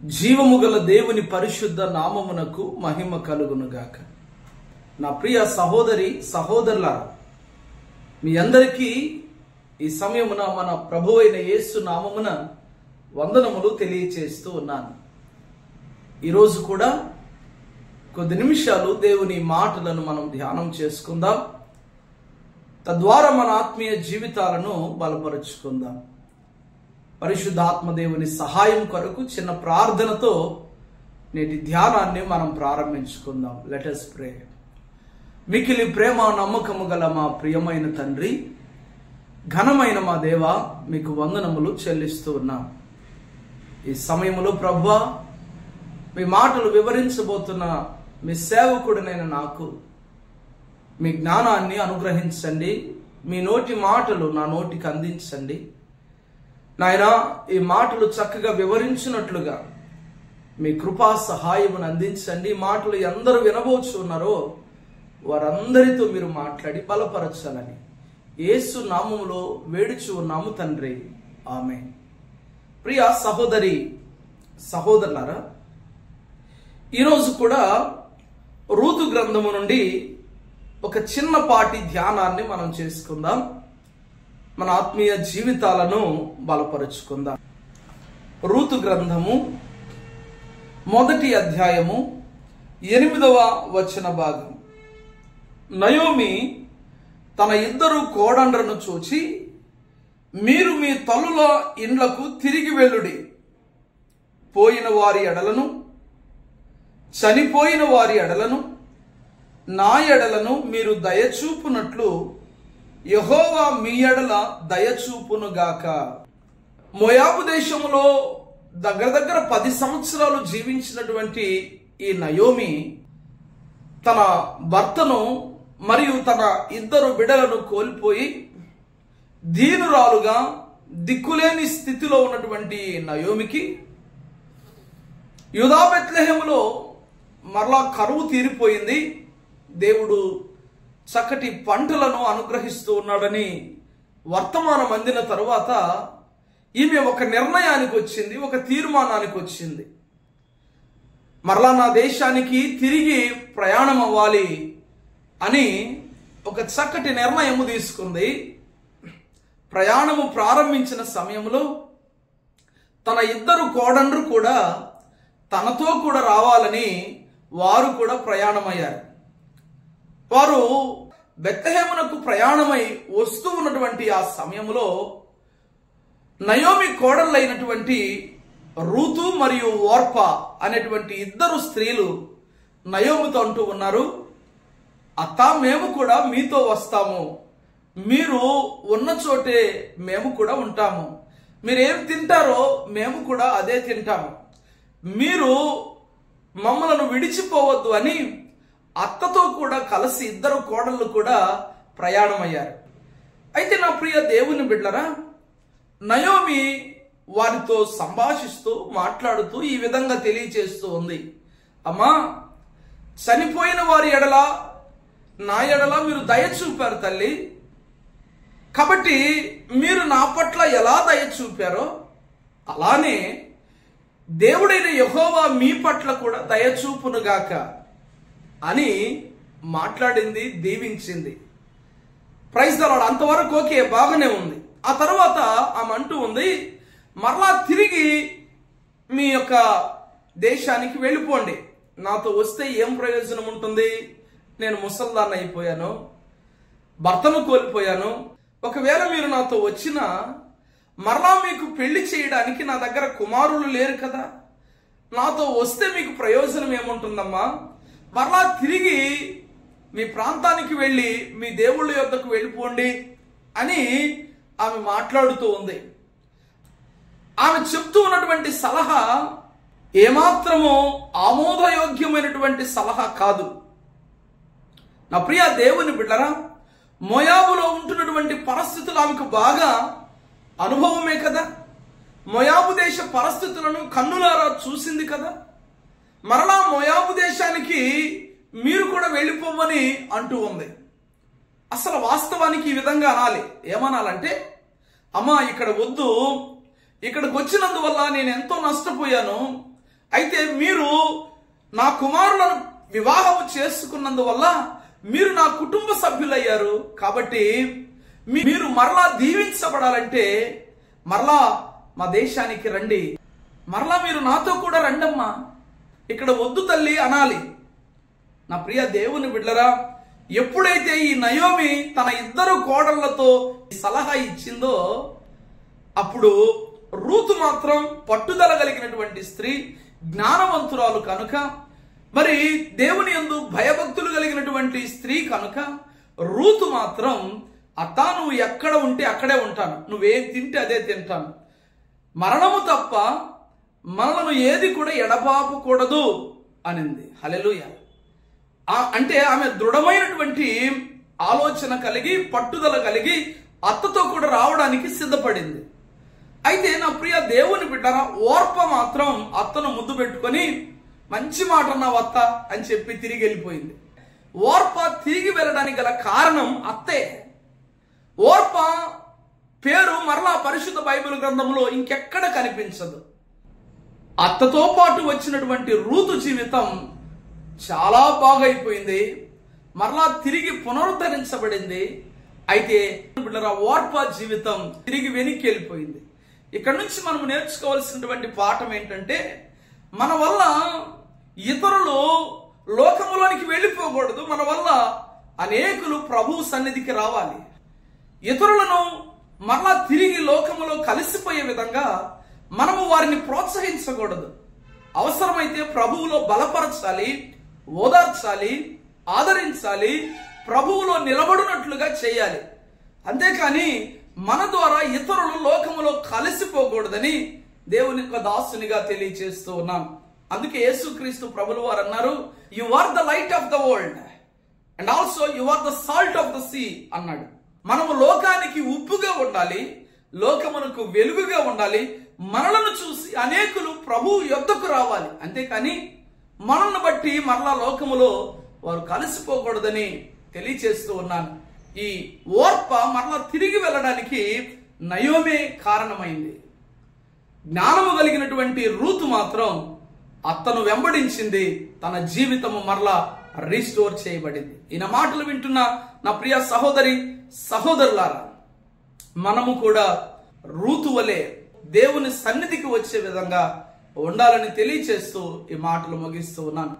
జీవము గల దేవుని పరిశుద్ధ నామమునకు మహిమ కలుగునుగాక. నా ప్రియ సహోదరి సహోదరులారా, మీ అందరికీ ఈ సమయమున మన ప్రభువైన యేసు నామమున వందనములు తెలియచేస్తూ ఉన్నాను. ఈరోజు కూడా కొద్ది నిమిషాలు దేవుని మాటలను మనం ధ్యానం చేసుకుందాం. తద్వారా మన ఆత్మీయ జీవితాలను బలపరుచుకుందాం. పరిశుద్ధాత్మ దేవుని సహాయం కొరకు చిన్న ప్రార్థనతో నేటి ధ్యానాన్ని మనం ప్రారంభించుకుందాం. Let us pray. మికిలి ప్రేమ నమ్మకము గల మా ప్రియమైన తండ్రి, ఘనమైన మా దేవా, మీకు వందనములు చెల్లిస్తూ ఉన్నాం. ఈ సమయంలో ప్రభువా, మీ మాటలు వివరించబోతున్న మీ సేవకుడినైన నాకు మీ జ్ఞానాన్ని అనుగ్రహించండి. మీ నోటి మాటలు నా నోటికి అందించండి. నాయనా, ఈ మాటలు చక్కగా వివరించినట్లుగా మీ కృపా సహాయమును అందించండి. ఈ మాటలు ఎందరూ వినబోచున్నారో వారందరితో మీరు మాట్లాడి బలపరచాలని యేసు నామములో వేడుచు ఉన్నాము తండ్రి, ఆమేన్. ప్రియ సహోదరి సహోదరులారా, ఈరోజు కూడా రూతు గ్రంథము నుండి ఒక చిన్నపాటి ధ్యానాన్ని మనం చేసుకుందాం. మన ఆత్మీయ జీవితాలను బలపరుచుకుందాం. రూతు గ్రంథము 1వ అధ్యాయము 8వ వచన భాగం. నయోమి తన 2 కోడండ్రను చూచి, మీరు మీ తల్లుల ఇండ్లకు తిరిగి వెళ్ళుడి. పోయిన వారి ఎడలను, చనిపోయిన వారి ఎడలను, నా ఎడలను మీరు దయచూపునట్లు యెహోవా మీ ఎడల దయచూపునుగాక. మోయాబు దేశములో దగ్గర 10 సంవత్సరాలు జీవించినటువంటి ఈ నయోమి తన భర్తను మరియు తన 2 బిడ్డలను కోల్పోయి దీనురాలుగా దిక్కులేని స్థితిలో ఉన్నటువంటి నయోమికి యూదా బెత్లెహేములో మరలా కరువు తీరిపోయింది, దేవుడు చక్కటి పంటలను అనుగ్రహిస్తూ ఉన్నాడని వర్తమానం అందిన తరువాత ఈమె ఒక నిర్ణయానికి వచ్చింది, ఒక తీర్మానానికి వచ్చింది. మరలా నా దేశానికి తిరిగి ప్రయాణం అవ్వాలి అని ఒక చక్కటి నిర్ణయము తీసుకుంది. ప్రయాణము ప్రారంభించిన సమయంలో తన 2 కోడండ్రు కూడా తనతో కూడా రావాలని వారు కూడా ప్రయాణమయ్యారు. వారు బెత్లెహేమునకు ప్రయాణమై వస్తూ ఉన్నటువంటి ఆ సమయంలో నయోమి కోడళ్ళైనటువంటి రూతు మరియు ఓర్పా అనేటువంటి 2 స్త్రీలు నయోమితో అంటూ ఉన్నారు, అత్త, మేము కూడా మీతో వస్తాము. మీరు ఉన్న చోటే మేము కూడా ఉంటాము. మీరేం తింటారో మేము కూడా అదే తింటాము. మీరు మమ్మలను విడిచిపోవద్దు అని అత్తతో కూడా కలిసి 2 కోడళ్ళు కూడా ప్రయాణమయ్యారు. అయితే నా ప్రియ దేవుని బిడ్డలారా, నయోమి వారితో సంభాషిస్తూ మాట్లాడుతూ ఈ విధంగా తెలియచేస్తూ ఉంది, అమ్మా, చనిపోయిన వారి ఎడల నా ఎడల మీరు దయ చూపారు తల్లి. కాబట్టి మీరు నా పట్ల ఎలా దయ చూపారో అలానే దేవుడైన యెహోవా మీ పట్ల కూడా దయ చూపునుగాక అని మాట్లాడింది, దీవించింది. Praise the lord. అంతవరకు ఓకే, బాగానే ఉంది. ఆ తర్వాత ఆమె అంటూ ఉంది, మరలా తిరిగి మీ యొక్క దేశానికి వెళ్ళిపోండి. నాతో వస్తే ఏం ప్రయోజనం ఉంటుంది? నేను ముసల్దాన్ని అయిపోయాను, భర్తను కోల్పోయాను. ఒకవేళ మీరు నాతో వచ్చినా మరలా మీకు పెళ్లి చేయడానికి నా దగ్గర కుమారులు లేరు కదా. నాతో వస్తే మీకు ప్రయోజనం ఏముంటుందమ్మా? మరలా తిరిగి మీ ప్రాంతానికి వెళ్ళి మీ దేవుళ్ళ యొద్దకు వెళ్ళిపోండి అని ఆమె మాట్లాడుతూ ఉంది. ఆమె చెప్తూ ఉన్నటువంటి సలహా ఏమాత్రమో ఆమోదయోగ్యమైనటువంటి సలహా కాదు. నా ప్రియ దేవుని బిడ్డరా, మోయాబులో ఉంటున్నటువంటి పరిస్థితులు ఆమెకు బాగా అనుభవమే కదా. మోయాబు దేశ పరిస్థితులను కన్నులారా చూసింది కదా. మరలా మోయాబు దేశానికి మీరు కూడా వెళ్ళిపోమని అంటూ ఉంది. అసలు వాస్తవానికి ఈ విధంగా అనాలి. ఏమనాలంటే, అమ్మా ఇక్కడ వద్దు, ఇక్కడికి వచ్చినందువల్ల నేను ఎంతో నష్టపోయాను, అయితే మీరు నా కుమారులను వివాహం చేసుకున్నందువల్ల మీరు నా కుటుంబ సభ్యులయ్యారు. కాబట్టి మీరు మరలా దీవించబడాలంటే మరలా మా దేశానికి రండి, మరలా మీరు నాతో కూడా రండమ్మా, ఇక్కడ వద్దు తల్లి అనాలి. నా ప్రియ దేవుని బిడ్డరా, ఎప్పుడైతే ఈ నయోమి తన ఇద్దరు కోడళ్లతో సలహా ఇచ్చిందో అప్పుడు రూతు మాత్రం పట్టుదల కలిగినటువంటి స్త్రీ, జ్ఞానవంతురాలు కనుక, మరి దేవుని యందు భయభక్తులు కలిగినటువంటి స్త్రీ కనుక రూతు మాత్రం అత్త నువ్వు ఎక్కడ ఉంటే అక్కడే ఉంటాను, నువ్వేం తింటే అదే తింటాను, మరణము తప్ప మనలను ఏది కూడా ఎడబాపకూడదు అనింది. హల్లెలూయా. అంటే ఆమె దృఢమైనటువంటి ఆలోచన కలిగి పట్టుదల కలిగి అత్తతో కూడా రావడానికి సిద్ధపడింది. అయితే నా ప్రియ దేవుని బిడ్డరా, ఓర్ప మాత్రం అత్తను ముద్దు పెట్టుకొని మంచి మాట అన్నావు అత్త అని చెప్పి తిరిగి వెళ్ళిపోయింది. ఓర్ప తిరిగి వెళ్ళడానికి గల కారణం అత్తే. ఓర్ప పేరు మరలా పరిశుద్ధ బైబిల్ గ్రంథంలో ఇంకెక్కడ కనిపించదు. అత్తతో పాటు వచ్చినటువంటి రూతు జీవితం చాలా బాగైపోయింది, మరలా తిరిగి పునరుద్ధరించబడింది. అయితే ఓర్ప జీవితం తిరిగి వెనక్కి వెళ్ళిపోయింది. ఇక్కడ నుంచి మనం నేర్చుకోవాల్సినటువంటి పాఠం ఏంటంటే, మన వల్ల ఇతరులు లోకములోనికి వెళ్ళిపోకూడదు, మన వల్ల అనేకులు ప్రభు సన్నిధికి రావాలి. ఇతరులను మరలా తిరిగి లోకములో కలిసిపోయే విధంగా మనము వారిని ప్రోత్సహించకూడదు. అవసరమైతే ప్రభువులో బలపరచాలి, ఓదార్చాలి, ఆదరించాలి, ప్రభువులో నిలబడినట్లుగా చేయాలి. అంతేకాని మన ద్వారా ఇతరులు లోకములో కలిసిపోకూడదని దేవుని యొక్క దాసునిగా తెలియచేస్తూ ఉన్నాను. అందుకే యేసుక్రీస్తు ప్రభులు వారు అన్నారు, you are the light of the world and also you are the salt of the sea అన్నాడు. మనము లోకానికి ఉప్పుగా ఉండాలి, లోకమునకు వెలుగుగా ఉండాలి. మనలను చూసి అనేకులు ప్రభు యొద్దకు రావాలి. అంతేకాని మనల్ని బట్టి మరలా లోకములో వారు కలిసిపోకూడదని తెలియచేస్తూ ఉన్నాను. ఈ ఓర్ప మరలా తిరిగి వెళ్ళడానికి నయోమే కారణమైంది. జ్ఞానము కలిగినటువంటి రూతు మాత్రం అత్తను వెంబడించింది, తన జీవితము మరలా రీస్టోర్ చేయబడింది. ఈయన మాటలు వింటున్న నా ప్రియ సహోదరి సహోదరులారా, మనము కూడా రూతు వలె దేవుని సన్నిధికి వచ్చే విధంగా ఉండాలని తెలియచేస్తూ ఈ మాటలు ముగిస్తూ ఉన్నాను.